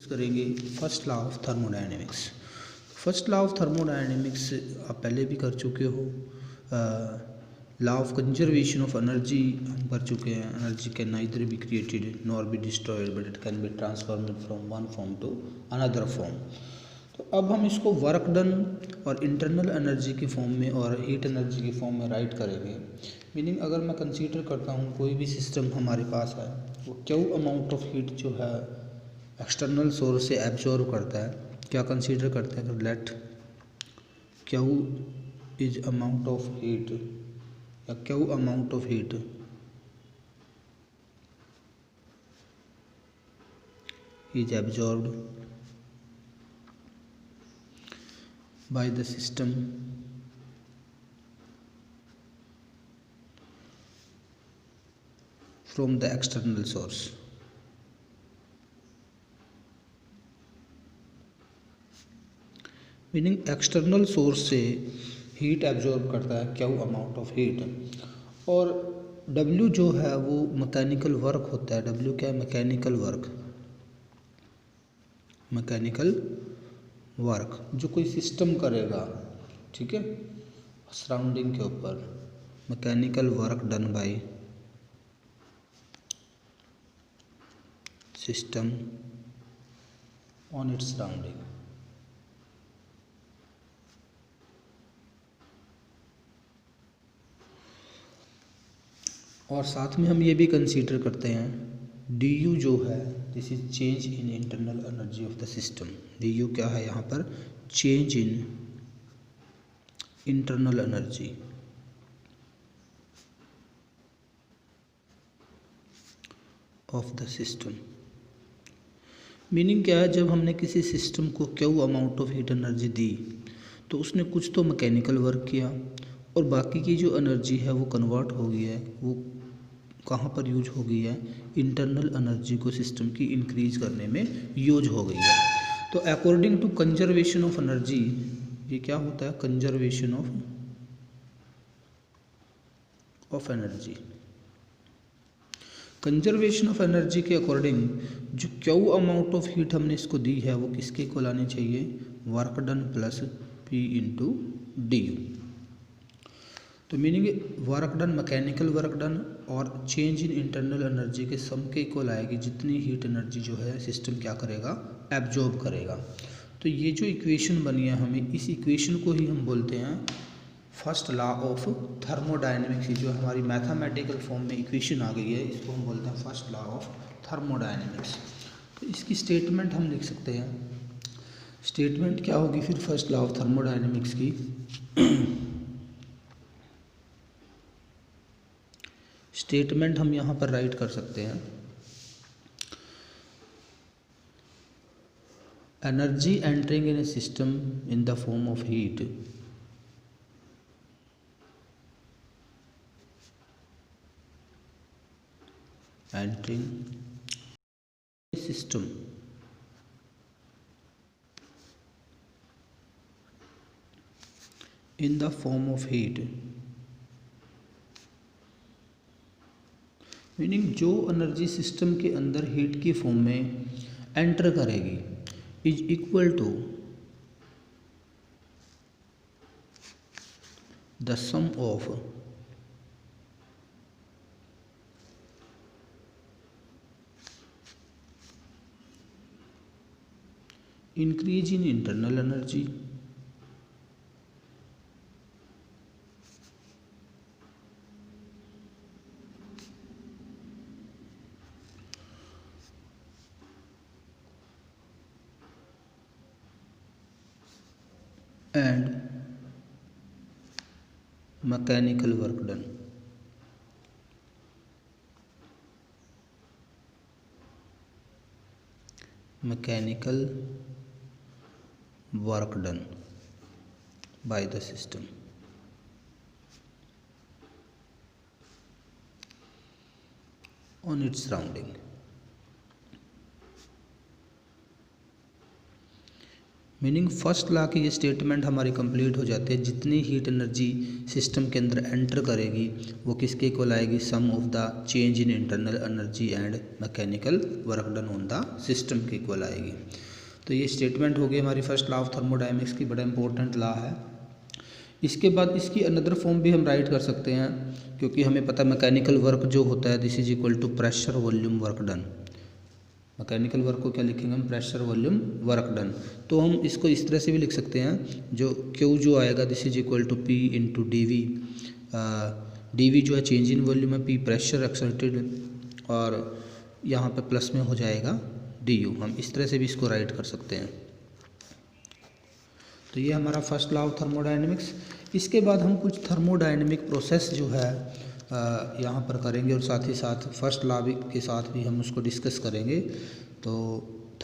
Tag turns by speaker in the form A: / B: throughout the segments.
A: करेंगे first law of thermodynamics. First law of thermodynamics आप पहले भी कर चुके हो। Law of conservation of energy हम कर चुके हैं। Energy can neither be created nor be destroyed but it can be transformed from one form to another form. तो अब हम इसको वर्क डन और इंटरनल एनर्जी के फॉर्म में और हीट एनर्जी के फॉर्म में राइट करेंगे। मीनिंग अगर मैं कंसीडर करता हूँ कोई भी सिस्टम हमारे पास है, वो क्यू अमाउंट ऑफ हीट जो है एक्सटर्नल सोर्स से एब्जॉर्व करता है। क्या कंसीडर करते हैं? Let Q is amount of heat या Q amount of heat is absorbed by the system from the external source। Meaning external source से हीट एब्जॉर्ब करता है क्यू अमाउंट ऑफ हीट, और W जो है वो मैकेनिकल वर्क होता है। W क्या है? Mechanical work. मैकेनिकल वर्क जो कोई सिस्टम करेगा, ठीक है, सराउंडिंग के ऊपर। Mechanical work done by system on its surrounding. और साथ में हम ये भी कंसीडर करते हैं du जो है this is change in internal energy of the system. du क्या है यहाँ पर? Change in internal energy of the system. Meaning क्या है? जब हमने किसी सिस्टम को Q amount of heat energy दी तो उसने कुछ तो मैकेनिकल वर्क किया, और बाकी की जो एनर्जी है वो कन्वर्ट हो गई है। वो कहाँ पर यूज हो गई है? इंटरनल एनर्जी को सिस्टम की इंक्रीज करने में यूज हो गई है। तो according to conservation of energy, ये क्या होता है? Conservation of energy. Conservation of energy के अकॉर्डिंग जो क्यू अमाउंट ऑफ हीट हमने इसको दी है वो किसके को लानी चाहिए? Work done plus P into D. तो मीनिंग work done, mechanical work done और चेंज इन इंटरनल एनर्जी के सम के इक्वल आएगी जितनी हीट एनर्जी जो है सिस्टम क्या करेगा? एब्जॉर्ब करेगा। तो ये जो इक्वेशन बनी है, हमें इस इक्वेशन को ही हम बोलते हैं फर्स्ट लॉ ऑफ थर्मोडायनेमिक्स। जो हमारी मैथमेटिकल फॉर्म में इक्वेशन आ गई है, इसको हम बोलते हैं फर्स्ट लॉ ऑफ थर्मोडायनेमिक्स। तो इसकी स्टेटमेंट हम लिख सकते हैं। स्टेटमेंट क्या होगी फिर फर्स्ट लॉ ऑफ थर्मोडायनेमिक्स की? स्टेटमेंट हम यहाँ पर राइट कर सकते हैं, energy entering in a system in the form of heat entering a system in the form of heat। Meaning जो एनर्जी सिस्टम के अंदर हीट की फॉर्म में एंटर करेगी is equal to the sum of increase in internal energy and mechanical work done। mechanical work done by the system on its surrounding। Meaning first law की ये statement हमारी complete हो जाती है, जितनी हीट एनर्जी सिस्टम के अंदर enter करेगी वो किसके इक्वल आएगी, sum of the change in internal energy and mechanical work done on the system के इक्वल आएगी। तो ये स्टेटमेंट हो गई हमारी फर्स्ट लॉ ऑफ थर्मोडायनेमिक्स की, बड़ा इंपॉर्टेंट लॉ है। इसके बाद इसकी अनदर फॉर्म भी हम राइट कर सकते हैं, क्योंकि हमें पता है मैकेनिकल वर्क जो होता है this is equal to pressure volume work done. Mechanical work को क्या लिखेंगे हम, प्रेशर वॉल्यूम वर्क डन। तो हम इसको इस तरह से भी लिख सकते हैं, जो क्यू जो आएगा this is equal to P into D V. D V जो है चेंज इन वॉल्यूम है, पी प्रेशर एक्सर्टेड, और यहाँ पे प्लस में हो जाएगा डी यू। हम इस तरह से भी इसको राइट कर सकते हैं। तो ये हमारा फर्स्ट लॉ ऑफ थर्मोडायनेमिक्स। इसके बाद हम कुछ थर्मोडायनेमिक प्रोसेस जो है यहाँ पर करेंगे, और साथ ही साथ फर्स्ट लॉ के साथ भी हम उसको डिस्कस करेंगे। तो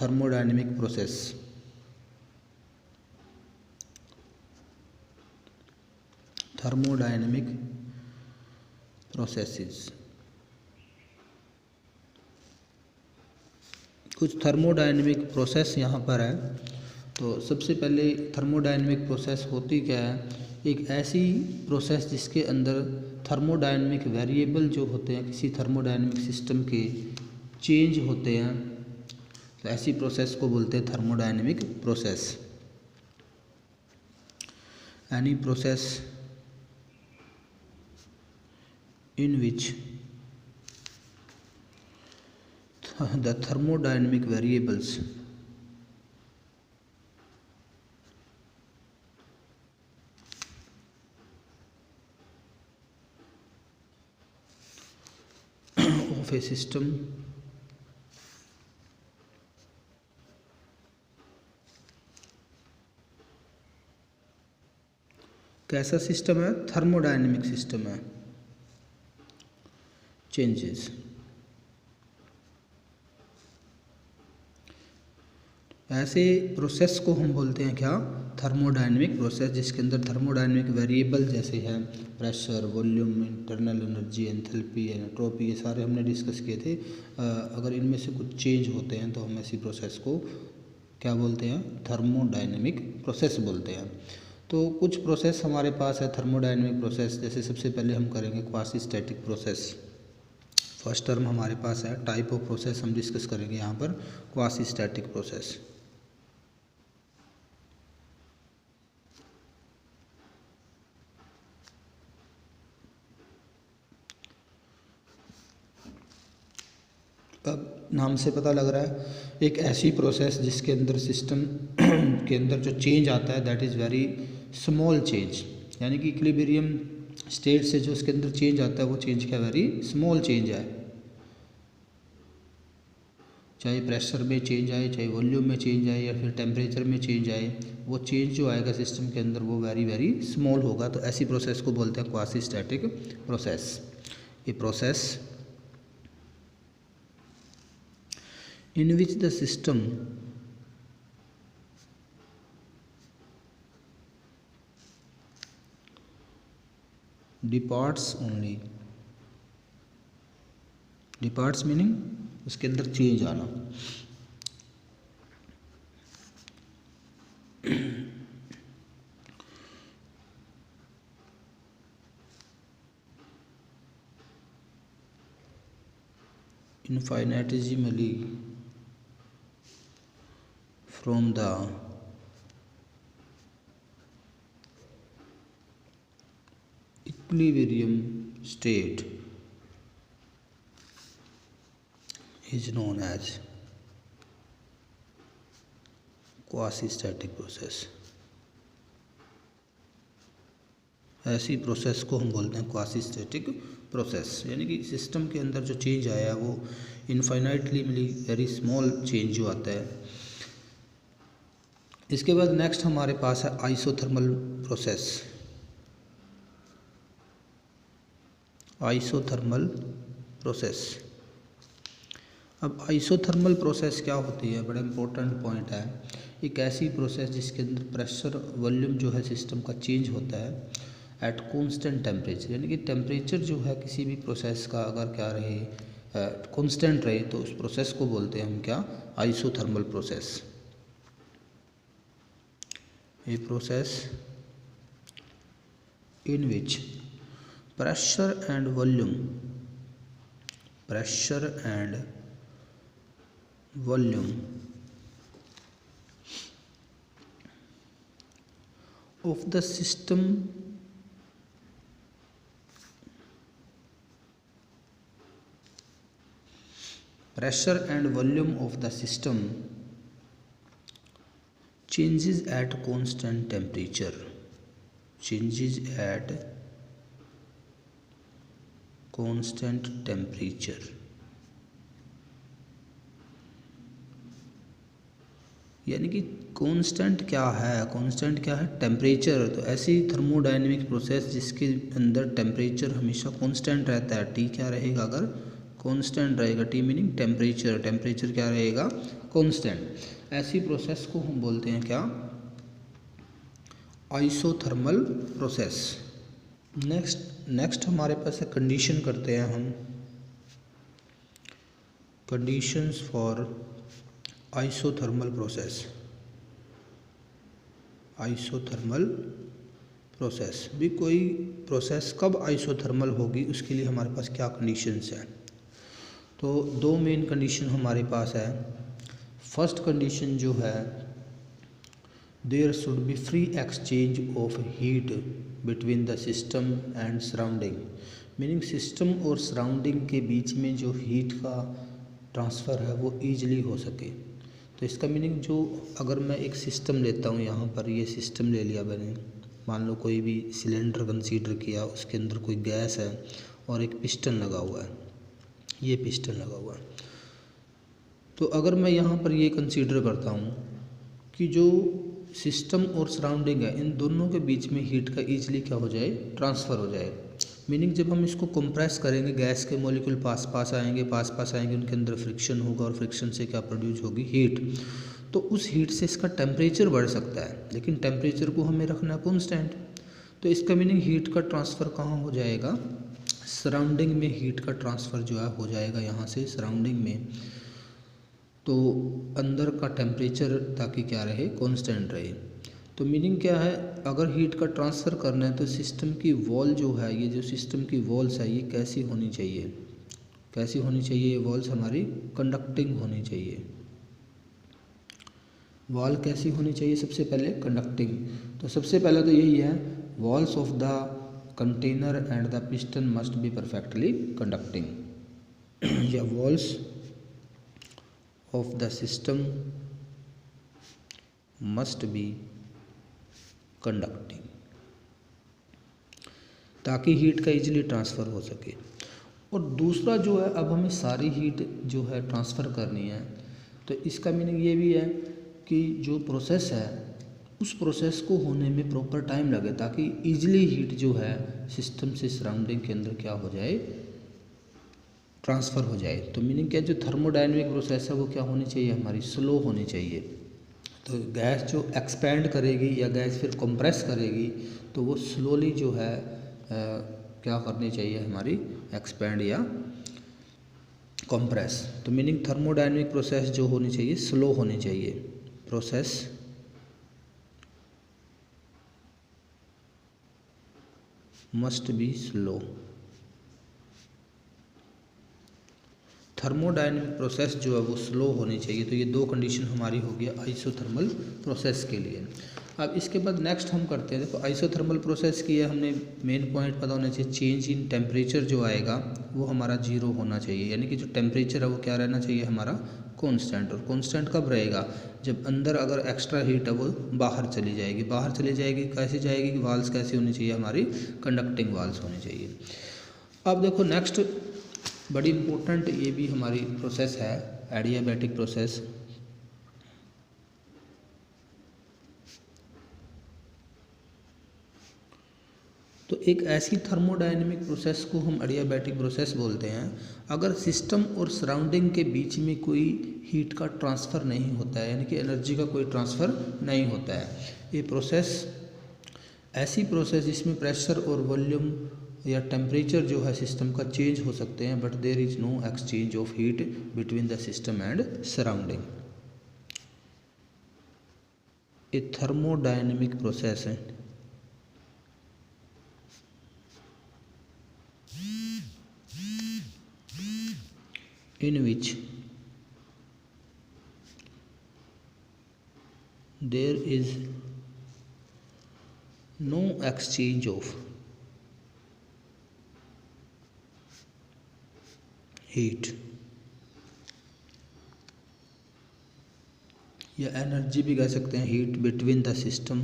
A: थर्मोडायनेमिक प्रोसेस, थर्मोडायनेमिक प्रोसेसेस, कुछ थर्मोडायनेमिक प्रोसेस यहाँ पर है। तो सबसे पहले थर्मोडायनेमिक प्रोसेस होती क्या है, एक ऐसी प्रोसेस जिसके अंदर थर्मोडायनेमिक वेरिएबल जो होते हैं किसी थर्मोडायनेमिक सिस्टम के चेंज होते हैं, तो ऐसी प्रोसेस को बोलते हैं thermodynamic process. Any process in which the thermodynamic variables of a system कैसा सिस्टम है, थर्मोडायनेमिक सिस्टम है, चेंजेस। ऐसे प्रोसेस को हम बोलते हैं क्या, थर्मोडायनेमिक प्रोसेस, जिसके अंदर थर्मोडायनेमिक वेरिएबल जैसे हैं pressure, volume, internal energy, enthalpy, entropy, ये सारे हमने डिस्कस किए थे। अगर इनमें से कुछ चेंज होते हैं तो हम ऐसी प्रोसेस को क्या बोलते हैं, थर्मोडायनेमिक प्रोसेस बोलते हैं। तो कुछ प्रोसेस हमारे पास है थर्मोडायनेमिक प्रोसेस, जैसे सबसे पहले हम करेंगे quasi static process. First term हमारे पास है, टाइप ऑफ प्रोसेस हम डिस्कस करेंगे यहाँ पर, क्वासी स्टैटिक प्रोसेस। अब नाम से पता लग रहा है, एक ऐसी प्रोसेस जिसके अंदर सिस्टम के अंदर जो चेंज आता है that is very small change, यानी कि इक्विलिब्रियम स्टेट से जो उसके अंदर चेंज आता है वो चेंज क्या, वेरी स्मॉल चेंज है। चाहे प्रेशर में चेंज आए, चाहे वॉल्यूम में चेंज आए, या फिर टेम्परेचर में चेंज आए, वो चेंज जो आएगा सिस्टम के अंदर वो वेरी वेरी स्मॉल होगा। तो ऐसी प्रोसेस को बोलते हैं क्वासी स्टैटिक प्रोसेस। ये process in which the system departs only, departs meaning उसके अंदर चेंज आना, infinitesimally from the equilibrium state is known as quasi-static process। ऐसी प्रोसेस को हम बोलते हैं क्वासी स्टैटिक प्रोसेस, यानी कि सिस्टम के अंदर जो चेंज आया वो इनफाइनाइटली वेरी स्मॉल चेंज जो आता है। इसके बाद नेक्स्ट हमारे पास है आइसोथर्मल प्रोसेस। आइसोथर्मल प्रोसेस, अब आइसोथर्मल प्रोसेस क्या होती है, बड़ा इंपॉर्टेंट पॉइंट है। एक ऐसी प्रोसेस जिसके अंदर प्रेशर वॉल्यूम जो है सिस्टम का चेंज होता है एट कॉन्स्टेंट टेम्परेचर, यानी कि टेम्परेचर जो है किसी भी प्रोसेस का अगर क्या रहे, कॉन्स्टेंट रहे, तो उस प्रोसेस को बोलते हैं हम क्या, isothermal process. a process in which pressure and volume of the system changes at constant temperature, यानी कि कांस्टेंट क्या है टेम्परेचर। तो ऐसी थर्मोडायनेमिक प्रोसेस जिसके अंदर टेम्परेचर हमेशा कांस्टेंट रहता है। टी क्या रहेगा, अगर कांस्टेंट रहेगा, टी मीनिंग टेम्परेचर क्या रहेगा, कांस्टेंट। ऐसी प्रोसेस को हम बोलते हैं क्या, आइसोथर्मल प्रोसेस। नेक्स्ट हमारे पास है कंडीशन करते हैं हम, कंडीशंस फॉर आइसोथर्मल प्रोसेस भी। कोई प्रोसेस कब आइसोथर्मल होगी उसके लिए हमारे पास क्या कंडीशंस हैं। तो दो मेन कंडीशन हमारे पास है। फर्स्ट कंडीशन जो है, there should be free exchange of heat between the system and surrounding, meaning system और सराउंडिंग के बीच में जो हीट का ट्रांसफ़र है वो ईजिली हो सके। तो इसका मीनिंग जो, अगर मैं एक सिस्टम लेता हूँ, यहाँ पर ये सिस्टम ले लिया मैंने, मान लो कोई भी सिलेंडर कंसीडर किया, उसके अंदर कोई गैस है और एक पिस्टन लगा हुआ है, ये पिस्टन लगा हुआ है। तो अगर मैं यहाँ पर ये कंसीडर करता हूँ कि जो सिस्टम और सराउंडिंग है, इन दोनों के बीच में हीट का ईजिली क्या हो जाए, ट्रांसफ़र हो जाए। मीनिंग जब हम इसको कंप्रेस करेंगे, गैस के मॉलिक्यूल पास आएंगे, उनके अंदर फ्रिक्शन होगा और फ्रिक्शन से क्या प्रोड्यूस होगी, हीट। तो उस हीट से इसका टेम्परेचर बढ़ सकता है, लेकिन टेम्परेचर को हमें रखना कांस्टेंट। तो इसका मीनिंग हीट का ट्रांसफ़र कहाँ हो जाएगा, सराउंडिंग में हीट का ट्रांसफ़र जो है हो जाएगा यहाँ से सराउंडिंग में। तो अंदर का टेम्परेचर ताकि क्या रहे, कांस्टेंट रहे। तो मीनिंग क्या है, अगर हीट का ट्रांसफ़र करना है तो सिस्टम की वॉल जो है, ये जो सिस्टम की वॉल्स है ये कैसी होनी चाहिए, ये वॉल्स हमारी कंडक्टिंग होनी चाहिए। वॉल कैसी होनी चाहिए, सबसे पहले कंडक्टिंग। तो सबसे पहले तो यही है, walls of the container and the piston must be perfectly conducting, या walls of the system must be conducting, ताकि हीट का इजीली ट्रांसफ़र हो सके। और दूसरा जो है, अब हमें सारी हीट जो है ट्रांसफ़र करनी है, तो इसका मीनिंग ये भी है कि जो प्रोसेस है उस प्रोसेस को होने में प्रॉपर टाइम लगे, ताकि ईजिली हीट जो है सिस्टम से सराउंडिंग के अंदर क्या हो जाए, ट्रांसफ़र हो जाए। तो मीनिंग क्या, जो थर्मोडायनेमिक प्रोसेस है वो क्या होनी चाहिए, हमारी स्लो होनी चाहिए। तो गैस जो एक्सपेंड करेगी या गैस फिर कंप्रेस करेगी, तो वो स्लोली जो है क्या करनी चाहिए, हमारी एक्सपेंड या कंप्रेस। तो मीनिंग थर्मोडायनेमिक प्रोसेस जो होनी चाहिए, स्लो होनी चाहिए, process must be slow. Thermodynamic process जो है वो स्लो होनी चाहिए। तो ये दो कंडीशन हमारी हो गया आइसोथर्मल प्रोसेस के लिए। अब इसके बाद नेक्स्ट हम करते हैं, देखो आइसोथर्मल प्रोसेस की है, हमने मेन पॉइंट पता होना चाहिए, चेंज इन टेम्परेचर जो आएगा वो हमारा 0 होना चाहिए, यानी कि जो टेम्परेचर है वो क्या रहना चाहिए, हमारा कांस्टेंट। और कांस्टेंट कब रहेगा, जब अंदर अगर एक्स्ट्रा हीट है वो बाहर चली जाएगी। कैसे जाएगी, वाल्स कैसी होनी चाहिए, हमारी कंडक्टिंग वाल्स होनी चाहिए। अब देखो नेक्स्ट बड़ी इम्पोर्टेंट ये भी हमारी प्रोसेस है, एडियाबैटिक प्रोसेस। तो एक ऐसी थर्मोडायनेमिक प्रोसेस को हम एडियाबैटिक प्रोसेस बोलते हैं, अगर सिस्टम और सराउंडिंग के बीच में कोई हीट का ट्रांसफ़र नहीं होता है, यानी कि एनर्जी का कोई ट्रांसफ़र नहीं होता है। ये प्रोसेस ऐसी प्रोसेस जिसमें प्रेशर और वॉल्यूम या टेम्परेचर जो है सिस्टम का चेंज हो सकते हैं, but there is no exchange of heat between the system and surrounding. A thermodynamic process in which there is no exchange of heat या एनर्जी भी कह सकते हैं, heat between the system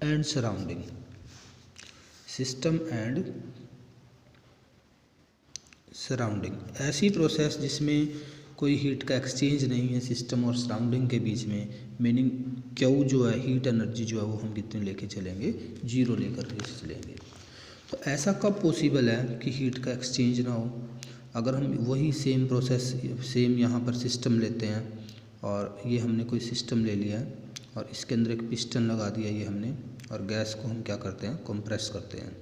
A: and surrounding, system and surrounding. ऐसी process जिसमें कोई heat का exchange नहीं है सिस्टम और सराउंडिंग के बीच में, मीनिंग क्यू जो है, हीट एनर्जी जो है वो हम कितने लेके चलेंगे, 0 लेकर के चलेंगे। तो ऐसा कब पॉसिबल है कि हीट का एक्सचेंज ना हो? अगर हम वही सेम प्रोसेस सेम यहाँ पर सिस्टम लेते हैं और ये हमने कोई सिस्टम ले लिया है और इसके अंदर एक पिस्टन लगा दिया ये हमने, और गैस को हम क्या करते हैं, कंप्रेस करते हैं।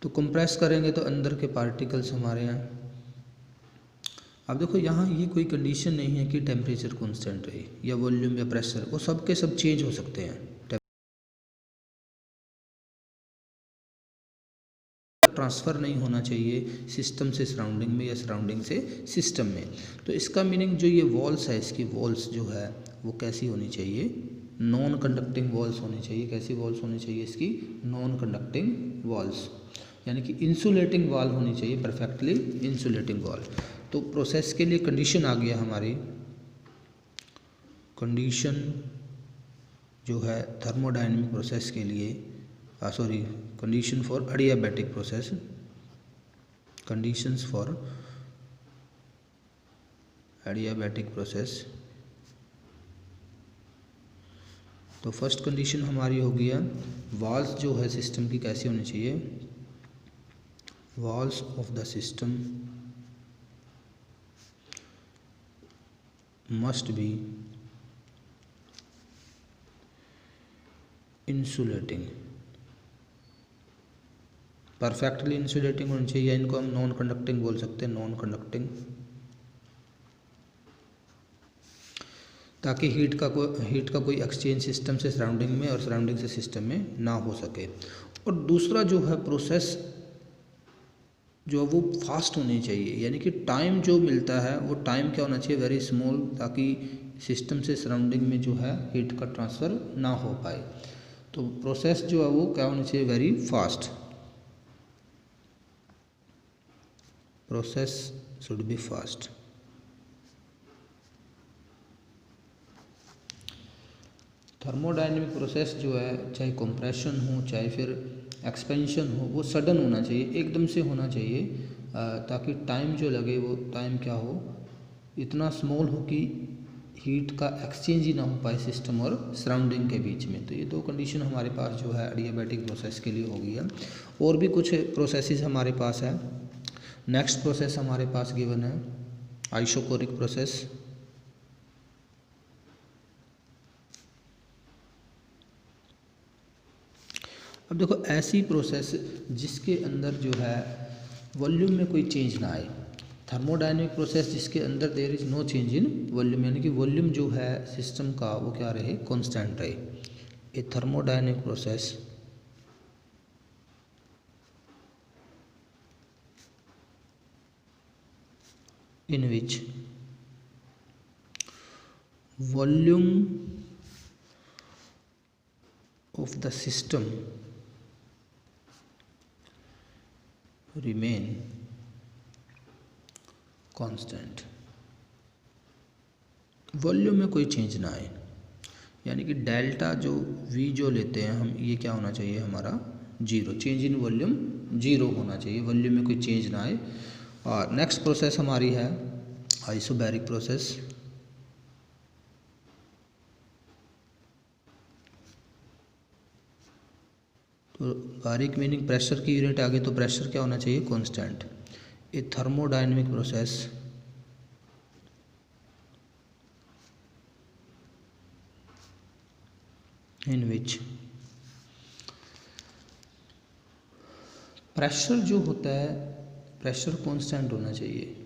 A: तो कंप्रेस करेंगे तो अंदर के पार्टिकल्स हमारे यहाँ, अब देखो यहाँ ये कोई कंडीशन नहीं है कि टेम्परेचर कांस्टेंट रहे या वॉल्यूम या प्रेशर, वो सब के सब चेंज हो सकते हैं। ट्रांसफ़र नहीं होना चाहिए सिस्टम से सराउंडिंग में या सराउंडिंग से सिस्टम में। तो इसका मीनिंग जो ये वॉल्स है, इसकी वॉल्स जो है वो कैसी होनी चाहिए, नॉन कंडक्टिंग वॉल्स होनी चाहिए। कैसी वॉल्स होनी चाहिए इसकी, नॉन कंडक्टिंग वॉल्स, यानी कि इंसुलेटिंग वॉल होनी चाहिए, परफेक्टली इंसुलेटिंग वॉल। तो प्रोसेस के लिए कंडीशन आ गया हमारी, कंडीशन जो है थर्मोडायनेमिक प्रोसेस के लिए, condition for adiabatic process, conditions for adiabatic process। तो फर्स्ट कंडीशन हमारी हो गया, वॉल्स जो है सिस्टम की कैसी होनी चाहिए, walls of the system must B insulating, perfectly insulating होनी चाहिए। इनको हम नॉन कंडक्टिंग बोल सकते हैं, नॉन कंडक्टिंग, ताकि हीट का कोई एक्सचेंज सिस्टम से सराउंडिंग में और सराउंडिंग से सिस्टम में ना हो सके। और दूसरा जो है प्रोसेस जो वो फास्ट होनी चाहिए, यानी कि टाइम जो मिलता है वो टाइम क्या होना चाहिए, वेरी स्मॉल, ताकि सिस्टम से सराउंडिंग में जो है हीट का ट्रांसफ़र ना हो पाए। तो प्रोसेस जो है वो क्या होनी चाहिए, very fast, process should be fast. Thermodynamic process जो है, चाहे कंप्रेशन हो चाहे फिर एक्सपेंशन हो, वो सडन होना चाहिए, एकदम से होना चाहिए, ताकि टाइम जो लगे वो टाइम क्या हो, इतना स्मॉल हो कि हीट का एक्सचेंज ही ना हो पाए सिस्टम और सराउंडिंग के बीच में। तो ये दो कंडीशन हमारे पास जो है एडियाबैटिक प्रोसेस के लिए हो गई है। और भी कुछ प्रोसेसेस हमारे पास है। नेक्स्ट प्रोसेस हमारे पास गिवन है आइसोकोरिक प्रोसेस। अब देखो ऐसी प्रोसेस जिसके अंदर जो है वॉल्यूम में कोई चेंज ना आए, थर्मोडायनेमिक प्रोसेस जिसके अंदर there is no change in volume, यानी कि वॉल्यूम जो है सिस्टम का वो क्या रहे, कांस्टेंट रहे। A thermodynamic process in which volume of the system remain constant, volume में कोई चेंज ना आए, यानी कि डेल्टा जो वी जो लेते हैं हम, ये क्या होना चाहिए हमारा, 0, चेंज इन वॉल्यूम 0 होना चाहिए, वॉल्यूम में कोई चेंज ना आए। और नेक्स्ट प्रोसेस हमारी है आइसोबैरिक प्रोसेस। तो बारीक मीनिंग प्रेशर की यूनिट आगे, तो प्रेशर क्या होना चाहिए, constant. A thermodynamic process in which pressure जो होता है, प्रेशर कांस्टेंट होना चाहिए,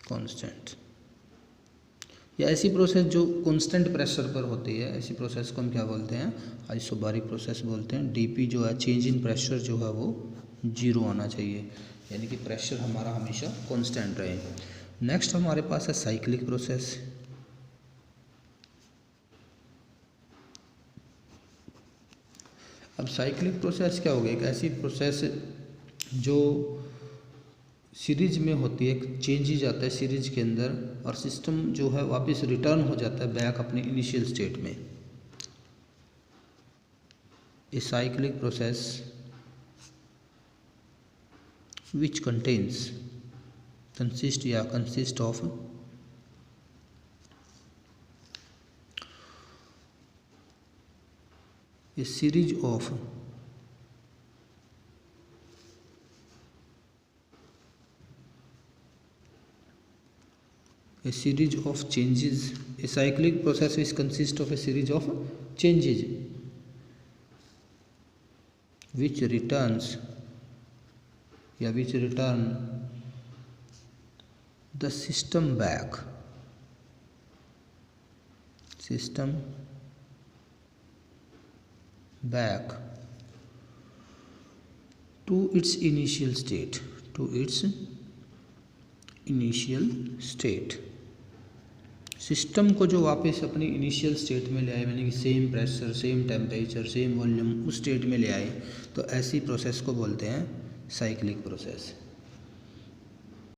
A: कांस्टेंट, या ऐसी प्रोसेस जो कांस्टेंट प्रेशर पर होती है, ऐसी प्रोसेस को हम क्या बोलते हैं, आइसोबारिक प्रोसेस बोलते हैं। डीपी जो है, चेंज इन प्रेशर जो है वो 0 आना चाहिए, यानी कि प्रेशर हमारा हमेशा कांस्टेंट रहे। नेक्स्ट हमारे पास है साइक्लिक प्रोसेस। अब साइक्लिक प्रोसेस क्या हो गई, एक ऐसी प्रोसेस जो सीरीज में होती है, चेंजेज आता है सीरीज के अंदर और सिस्टम जो है वापस रिटर्न हो जाता है बैक अपने इनिशियल स्टेट में। A cyclic process which consist of A series of a series of changes. A cyclic process which consists of a series of changes which return the system back to its initial state, system को जो वापस अपनी initial state में ले आए, यानी कि same pressure, same temperature, same volume, उस स्टेट में ले आए, तो ऐसी प्रोसेस को बोलते हैं साइक्लिक प्रोसेस।